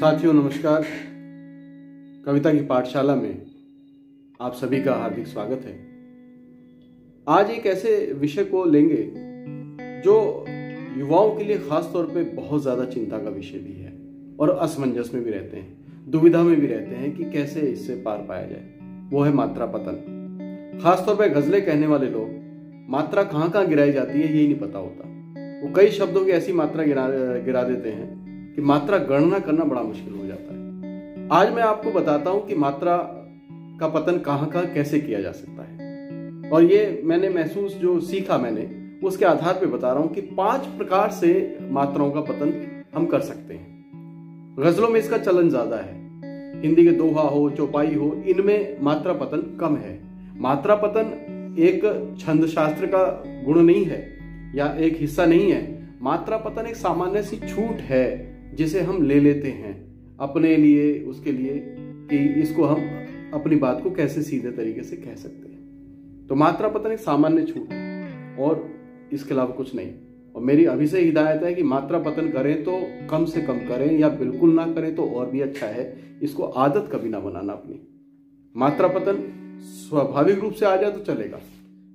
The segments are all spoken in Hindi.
साथियों नमस्कार। कविता की पाठशाला में आप सभी का हार्दिक स्वागत है। आज एक ऐसे विषय को लेंगे जो युवाओं के लिए खास तौर पे बहुत ज्यादा चिंता का विषय भी है और असमंजस में भी रहते हैं, दुविधा में भी रहते हैं कि कैसे इससे पार पाया जाए। वो है मात्रा पतन। खासतौर पर गजलें कहने वाले लोग मात्रा कहाँ कहाँ गिराई जाती है यही नहीं पता होता। वो कई शब्दों की ऐसी मात्रा गिरा देते हैं कि मात्रा गणना करना बड़ा मुश्किल हो जाता है। आज मैं आपको बताता हूं कि मात्रा का पतन कहां कहां कैसे किया जा सकता है, और ये मैंने महसूस जो सीखा मैंने उसके आधार पे बता रहा हूं कि 5 प्रकार से मात्राओं का पतन हम कर सकते हैं। गजलों में इसका चलन ज्यादा है, हिंदी के दोहा हो चौपाई हो, इनमें मात्रा पतन कम है। मात्रा पतन एक छंद शास्त्र का गुण नहीं है या एक हिस्सा नहीं है। मात्रा पतन एक सामान्य सी छूट है जिसे हम ले लेते हैं अपने लिए, उसके लिए कि इसको हम अपनी बात को कैसे सीधे तरीके से कह सकते हैं। तो मात्रा पतन एक सामान्य छूट है और इसके अलावा कुछ नहीं। और मेरी अभी से हिदायत है कि मात्रा पतन करें तो कम से कम करें या बिल्कुल ना करें तो और भी अच्छा है। इसको आदत कभी ना बनाना अपनी। मात्रा पतन स्वाभाविक रूप से आ जाए तो चलेगा,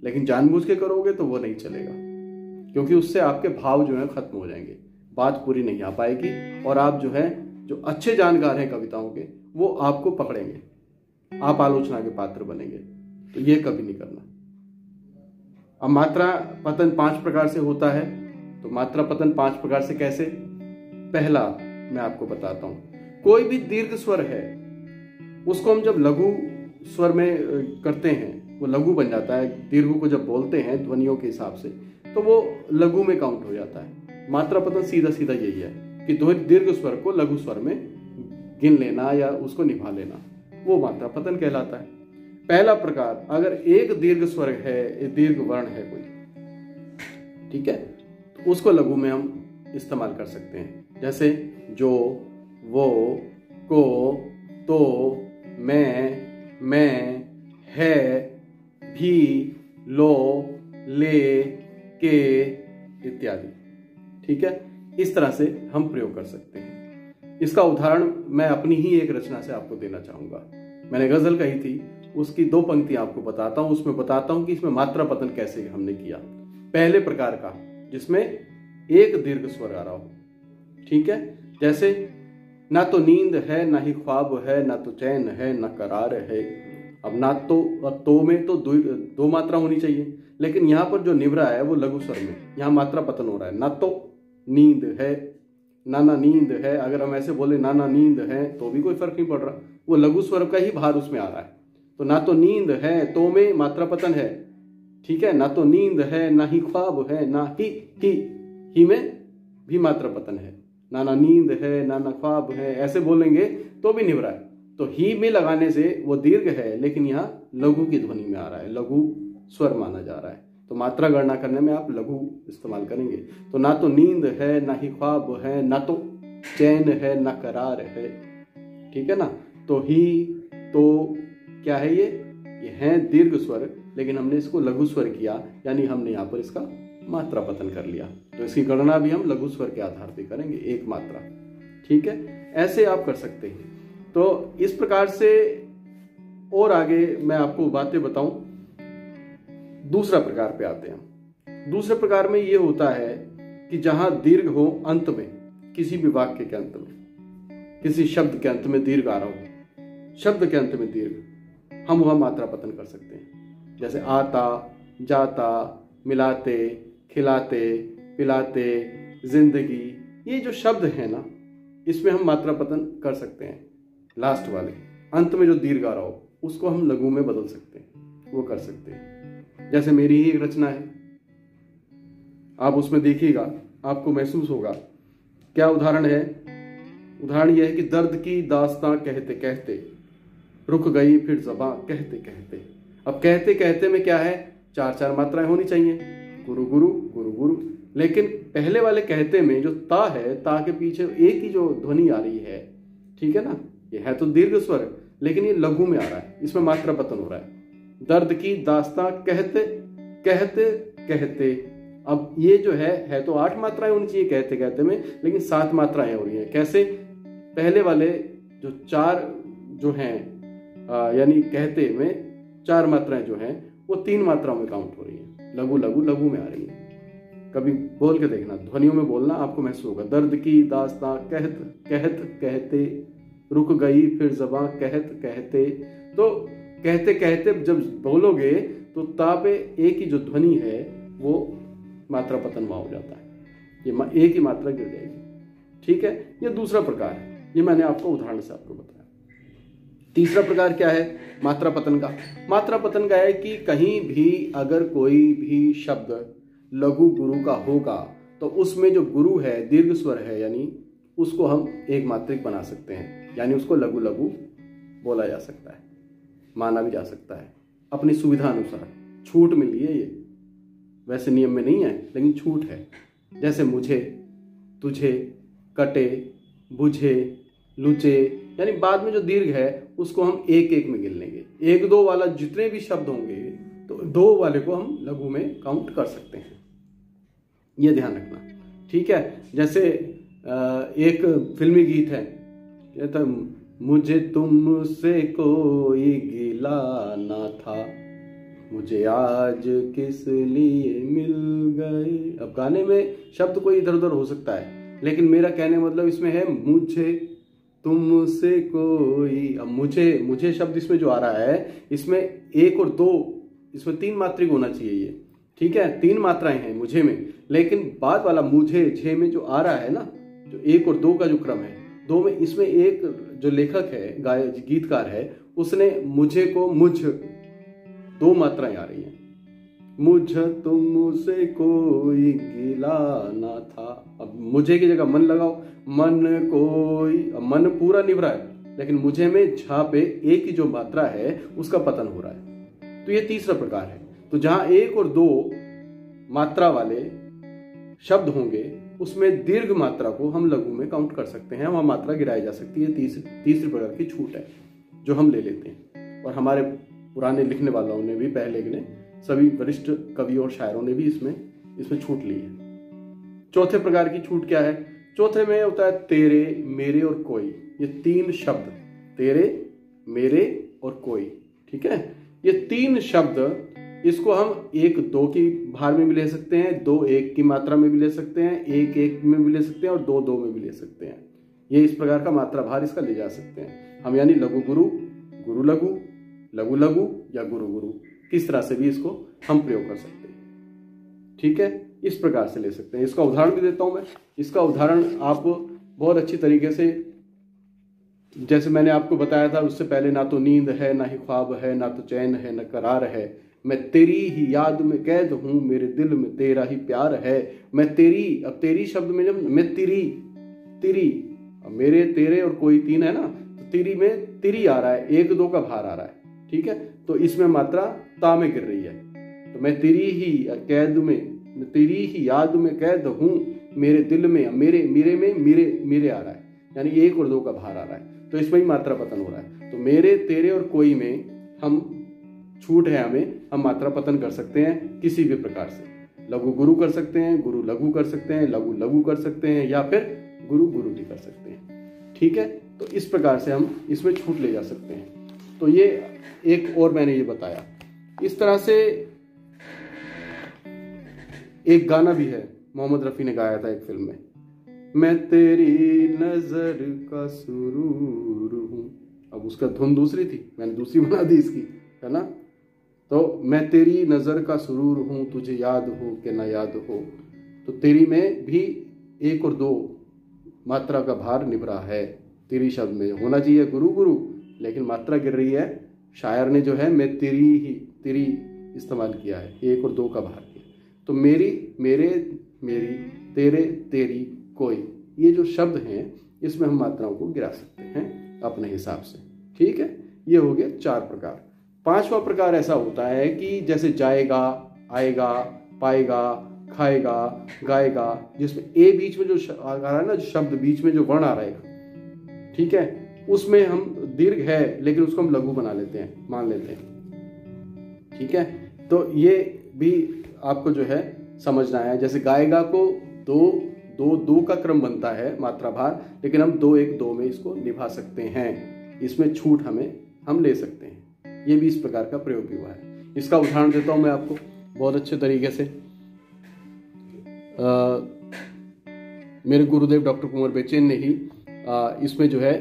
लेकिन जानबूझ के करोगे तो वो नहीं चलेगा, क्योंकि उससे आपके भाव जो है खत्म हो जाएंगे, बात पूरी नहीं आ पाएगी और आप जो अच्छे जानकार हैं कविताओं के वो आपको पकड़ेंगे, आप आलोचना के पात्र बनेंगे। तो ये कभी नहीं करना। अब मात्रा पतन 5 प्रकार से होता है। तो मात्रा पतन 5 प्रकार से कैसे? पहला मैं आपको बताता हूं। कोई भी दीर्घ स्वर है उसको हम जब लघु स्वर में करते हैं वो लघु बन जाता है। दीर्घ को जब बोलते हैं ध्वनियों के हिसाब से तो वो लघु में काउंट हो जाता है। मात्रा पतन सीधा सीधा यही है कि दीर्घ स्वर को लघु स्वर में गिन लेना या उसको निभा लेना, वो मात्रा पतन कहलाता है। पहला प्रकार, अगर एक दीर्घ स्वर है, दीर्घ वर्ण है कोई, ठीक है, तो उसको लघु में हम इस्तेमाल कर सकते हैं। जैसे जो, वो, को, तो, मैं, है, भी, लो, ले, के इत्यादि। ठीक है, इस तरह से हम प्रयोग कर सकते हैं। इसका उदाहरण मैं अपनी ही एक रचना से आपको देना चाहूंगा। मैंने गजल कही थी, उसकी 2 पंक्तियां आपको बताता हूं। उसमें बताता हूं कि इसमें मात्रा पतन कैसे हमने किया। पहले प्रकार का जिसमें एक दीर्घ स्वर आ रहा हो, ठीक है, जैसे ना तो नींद है ना ही ख्वाब है, ना तो चैन है ना करार है। अब ना तो में तो 2 मात्रा होनी चाहिए, लेकिन यहां पर जो निभ रहा है वो लघु स्वर में, यहां मात्रा पतन हो रहा है। ना तो नींद है, नाना नींद है। अगर हम ऐसे बोले नाना नींद है तो भी कोई फर्क नहीं पड़ रहा, वो लघु स्वर का ही भार उसमें आ रहा है। तो ना तो नींद है, तो में मात्रा पतन है, ठीक है। ना तो नींद है ना ही ख्वाब है, ना ही में भी मात्रा पतन है। नाना नींद है नाना ख्वाब है, ऐसे बोलेंगे तो भी निभ रहा है। तो ही में लगाने से वो दीर्घ है लेकिन यहाँ लघु की ध्वनि में आ रहा है, लघु स्वर माना जा रहा है। तो मात्रा गणना करने में आप लघु इस्तेमाल करेंगे। तो ना तो नींद है ना ही ख्वाब है, ना तो चैन है ना करार है, ठीक है ना। तो ही, तो क्या है ये है दीर्घ स्वर, लेकिन हमने इसको लघु स्वर किया, यानी हमने यहाँ पर इसका मात्रा पतन कर लिया। तो इसकी गणना भी हम लघु स्वर के आधार पर करेंगे, एक मात्रा, ठीक है। ऐसे आप कर सकते हैं। तो इस प्रकार से और आगे मैं आपको बातें बताऊं। दूसरा प्रकार पे आते हैं। दूसरे प्रकार में ये होता है कि जहां दीर्घ हो अंत में, किसी भी वाक्य के अंत में, किसी शब्द के अंत में दीर्घ आ रहा हो, शब्द के अंत में दीर्घ, हम वह मात्रा पतन कर सकते हैं। जैसे आता, जाता, मिलाते, खिलाते, पिलाते, जिंदगी, ये जो शब्द है ना, इसमें हम मात्रा पतन कर सकते हैं। लास्ट वाले अंत में जो दीर्घ आ रहा हो उसको हम लघु में बदल सकते हैं, वो कर सकते हैं। जैसे मेरी ही एक रचना है, आप उसमें देखिएगा, आपको महसूस होगा। क्या उदाहरण है? उदाहरण यह है कि दर्द की दास्तां कहते कहते रुक गई फिर ज़बां कहते कहते। अब कहते कहते में क्या है, 4 मात्राएं होनी चाहिए, गुरु गुरु गुरु गुरु। लेकिन पहले वाले कहते में जो ता है, ता के पीछे एक ही जो ध्वनि आ रही है, ठीक है ना, ये है तो दीर्घ स्वर, लेकिन ये लघु में आ रहा है, इसमें मात्रा पतन हो रहा है। दर्द की दास्तां कहते कहते कहते। अब ये जो है तो 8 मात्राएं होनी चाहिए कहते कहते में, लेकिन 7 मात्राएं हो रही है। कैसे? पहले वाले जो 4 जो हैं यानी कहते में 4 मात्राएं जो हैं वो 3 मात्राओं में काउंट हो रही हैं, लघु लघु लघु में आ रही हैं। कभी बोल के देखना, ध्वनियों में बोलना, आपको महसूस होगा। दर्द की दास्तां कहत कहत कहते, रुक गई फिर ज़बां कहत कहते। तो कहते कहते जब बोलोगे तो ता पे एक ही जो ध्वनि है वो मात्रा पतन वहां हो जाता है, ये एक ही मात्रा गिर जाएगी। ठीक है, ये दूसरा प्रकार है, ये मैंने आपको उदाहरण से आपको बताया। तीसरा प्रकार क्या है मात्रा पतन का? मात्रा पतन का है कि कहीं भी अगर कोई भी शब्द लघु गुरु का होगा तो उसमें जो गुरु है दीर्घ स्वर है, यानी उसको हम एक मात्रिक बना सकते हैं, यानी उसको लघु लघु बोला जा सकता है, माना भी जा सकता है अपनी सुविधा अनुसार। छूट मिली है ये, वैसे नियम में नहीं है लेकिन छूट है। जैसे मुझे, तुझे, कटे, बुझे, लुचे, यानी बाद में जो दीर्घ है उसको हम एक एक में गिन लेंगे। 1-2 वाला जितने भी शब्द होंगे तो 2 वाले को हम लघु में काउंट कर सकते हैं, ये ध्यान रखना। ठीक है, जैसे एक फिल्मी गीत है, कहता मुझे तुमसे कोई गिला ना था, मुझे आज किस लिए मिल गए। अब गाने में शब्द कोई इधर उधर हो सकता है, लेकिन मेरा कहने मतलब इसमें है मुझे तुमसे कोई। अब मुझे शब्द इसमें जो आ रहा है इसमें 1 और 2, इसमें 3 मात्रिक होना चाहिए ये। ठीक है, 3 मात्राएं हैं मुझे में, लेकिन बाद वाला मुझे झे में जो आ रहा है ना, जो 1 और 2 का जो क्रम है, 2 में, इसमें एक जो लेखक है, गीतकार है, उसने मुझे को मुझ, 2 मात्राएं आ रही हैं। मुझ तुमसे कोई गिला ना था। अब मुझे की जगह मन लगाओ, मन कोई, अब मन पूरा निभ रहा है लेकिन मुझे में झा पे एक ही जो मात्रा है उसका पतन हो रहा है। तो ये तीसरा प्रकार है। तो जहां 1 और 2 मात्रा वाले शब्द होंगे उसमें दीर्घ मात्रा को हम लघु में काउंट कर सकते हैं, वहां मात्रा गिराई जा सकती है। तीसरी प्रकार की छूट है जो हम ले लेते हैं, और हमारे पुराने लिखने वालों ने भी, पहले ने, सभी वरिष्ठ कवियों और शायरों ने भी इसमें छूट ली है। चौथे प्रकार की छूट क्या है? चौथे में होता है तेरे, मेरे और कोई। ये 3 शब्द, तेरे, मेरे और कोई, ठीक है, ये 3 शब्द, इसको हम 1-2 की भार में भी ले सकते हैं, 2-1 की मात्रा में भी ले सकते हैं, 1-1 में भी ले सकते हैं और 2-2 में भी ले सकते हैं। ये इस प्रकार का मात्रा भार इसका ले जा सकते हैं हम, यानी लघु गुरु, गुरु लघु, लघु लघु या गुरु गुरु, किस तरह से भी इसको हम प्रयोग कर सकते हैं। ठीक है, इस प्रकार से ले सकते हैं। इसका उदाहरण भी देता हूं मैं। इसका उदाहरण आप बहुत अच्छी तरीके से, जैसे मैंने आपको बताया था उससे पहले, ना तो नींद है, ना ही ख्वाब है, ना तो चैन है, न करार है, मैं तेरी ही याद में कैद हूं, मेरे दिल में तेरा ही प्यार है। मैं तेरी, अब तेरी शब्द में जब मैं तिरी, अब मेरे, तेरे और कोई 3 है ना, तो तिरी में तिरी आ रहा है, 1-2 का भार आ रहा है। ठीक है, तो इसमें मात्रा ता में गिर रही है। तो मैं तेरी ही कैद में, तेरी ही याद में कैद हूं, मेरे दिल में, मेरे में मेरे आ रहा है, यानी 1 और 2 का भार आ रहा है, तो इसमें ही मात्रा पतन हो रहा है। तो मेरे, तेरे और कोई में हम छूट है, हमें, हम मात्रा पतन कर सकते हैं किसी भी प्रकार से। लघु गुरु कर सकते हैं, गुरु लघु कर सकते हैं, लघु लघु कर सकते हैं, या फिर गुरु गुरु भी कर सकते हैं। ठीक है, तो इस प्रकार से हम इसमें छूट ले जा सकते हैं। तो ये एक और मैंने ये बताया। इस तरह से एक गाना भी है, मोहम्मद रफी ने गाया था एक फिल्म में, मैं तेरी नजर का सुरूर हूं। अब उसका धुन दूसरी थी, मैंने दूसरी बना दी इसकी, है ना। तो मैं तेरी नजर का सुरूर हूं, तुझे याद हो कि ना याद हो। तो तेरी में भी 1 और 2 मात्रा का भार निभ रहा है। तेरी शब्द में होना चाहिए गुरु गुरु, लेकिन मात्रा गिर रही है। शायर ने जो है मैं तेरी इस्तेमाल किया है, 1 और 2 का भार किया। तो मेरी, मेरे, मेरी, तेरे, तेरी, कोई, ये जो शब्द हैं इसमें हम मात्राओं को गिरा सकते हैं अपने हिसाब से। ठीक है, ये हो गया 4 प्रकार। 5वां प्रकार ऐसा होता है कि जैसे जाएगा, आएगा, पाएगा, खाएगा, गाएगा, जिसमें ए बीच में जो आ रहा है ना, शब्द बीच में जो वर्ण आ रहा है, ठीक है, उसमें हम दीर्घ है लेकिन उसको हम लघु बना लेते हैं, मान लेते हैं। ठीक है, तो ये भी आपको जो है समझना है। जैसे गाएगा को 2 दो दो का क्रम बनता है मात्रा भार, लेकिन हम 2-1-2 में इसको निभा सकते हैं। इसमें छूट हम ले सकते हैं। ये भी इस प्रकार का प्रयोग हुआ है। इसका उदाहरण देता हूं मैं आपको बहुत अच्छे तरीके से। मेरे गुरुदेव डॉक्टर कुंवर बेचैन ने ही इसमें जो है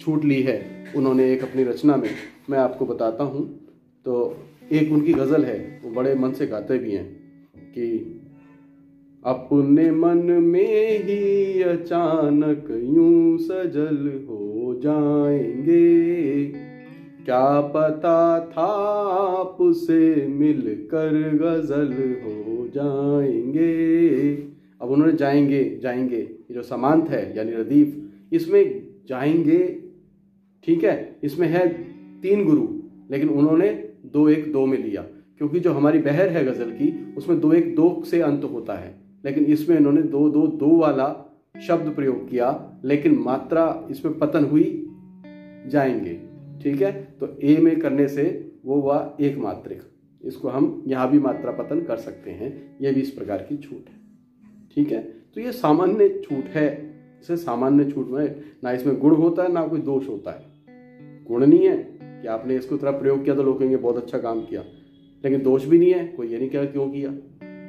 छूट ली है। उन्होंने एक अपनी रचना में, मैं आपको बताता हूँ। तो एक उनकी गज़ल है, वो बड़े मन से गाते भी हैं कि अपने मन में ही अचानक यूं सजल हो जाएंगे, क्या पता था आपसे मिलकर गज़ल हो जाएंगे। अब उन्होंने जाएंगे जाएंगे, ये जो समांत है यानी रदीफ, इसमें जाएंगे, ठीक है, इसमें है 3 गुरु, लेकिन उन्होंने 2-1-2 में लिया, क्योंकि जो हमारी बहर है गज़ल की उसमें 2-1-2 से अंत होता है, लेकिन इसमें इन्होंने 2-2-2 वाला शब्द प्रयोग किया, लेकिन मात्रा इसमें पतन हुई जाएंगे, ठीक है। तो ए में करने से वो हुआ एक मात्रिक, इसको हम यहाँ भी मात्रा पतन कर सकते हैं। यह भी इस प्रकार की छूट है, ठीक है। तो ये सामान्य छूट है। इसे सामान्य छूट में ना इसमें गुण होता है ना कोई दोष होता है। गुण नहीं है कि आपने इसको तरह प्रयोग किया तो लोग कहेंगे बहुत अच्छा काम किया, लेकिन दोष भी नहीं है, कोई ये नहीं कहा क्यों किया,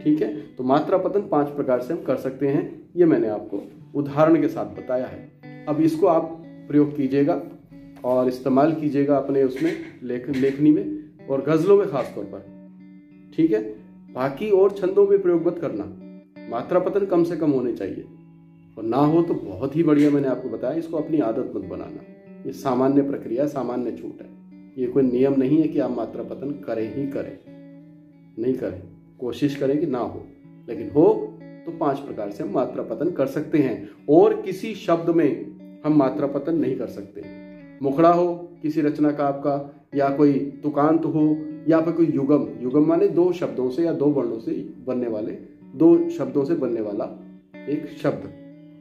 ठीक है। तो मात्रा पतन 5 प्रकार से हम कर सकते हैं। ये मैंने आपको उदाहरण के साथ बताया है। अब इसको आप प्रयोग कीजिएगा और इस्तेमाल कीजिएगा अपने उसमें लेखनी में और गज़लों में खास तौर पर, ठीक है। बाकी और छंदों में प्रयोग मत करना, मात्रा पतन कम से कम होने चाहिए, और ना हो तो बहुत ही बढ़िया। मैंने आपको बताया, इसको अपनी आदत मत बनाना। ये सामान्य प्रक्रिया, सामान्य छूट है। ये कोई नियम नहीं है कि आप मात्रा पतन करें ही करें, नहीं करें, कोशिश करें कि ना हो, लेकिन हो तो 5 प्रकार से हम मात्रा पतन कर सकते हैं। और किसी शब्द में हम मात्रा पतन नहीं कर सकते। मुखड़ा हो किसी रचना का आपका, या कोई तुकांत हो, या फिर कोई युगम, युगम माने 2 शब्दों से या 2 वर्णों से बनने वाले, 2 शब्दों से बनने वाला एक शब्द,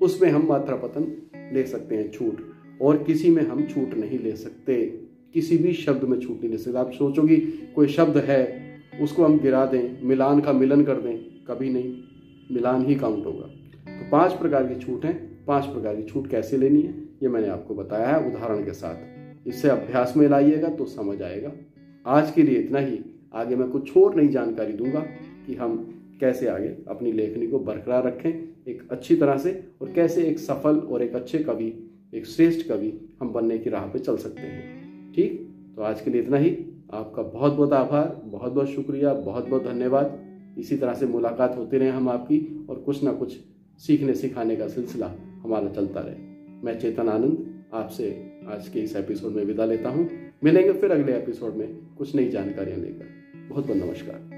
उसमें हम मात्रा पतन ले सकते हैं छूट। और किसी में हम छूट नहीं ले सकते, किसी भी शब्द में छूट नहीं ले सकते। आप सोचोगे कोई शब्द है उसको हम गिरा दें, मिलान का मिलन कर दें, कभी नहीं, मिलान ही काउंट होगा। तो 5 प्रकार की छूट है। 5 प्रकार की छूट कैसे लेनी है ये मैंने आपको बताया है उदाहरण के साथ। इससे अभ्यास में लाइएगा तो समझ आएगा। आज के लिए इतना ही। आगे मैं कुछ और नई जानकारी दूंगा कि हम कैसे आगे अपनी लेखनी को बरकरार रखें एक अच्छी तरह से, और कैसे एक सफल और एक अच्छे कवि, एक श्रेष्ठ कवि हम बनने की राह पे चल सकते हैं। ठीक, तो आज के लिए इतना ही। आपका बहुत बहुत आभार, बहुत बहुत शुक्रिया, बहुत बहुत धन्यवाद। इसी तरह से मुलाकात होती रहे हम आपकी, और कुछ ना कुछ सीखने सिखाने का सिलसिला हमारा चलता रहे। मैं चेतन आनंद आपसे आज के इस एपिसोड में विदा लेता हूँ। मिलेंगे फिर अगले एपिसोड में कुछ नई जानकारियाँ लेकर। बहुत बहुत नमस्कार।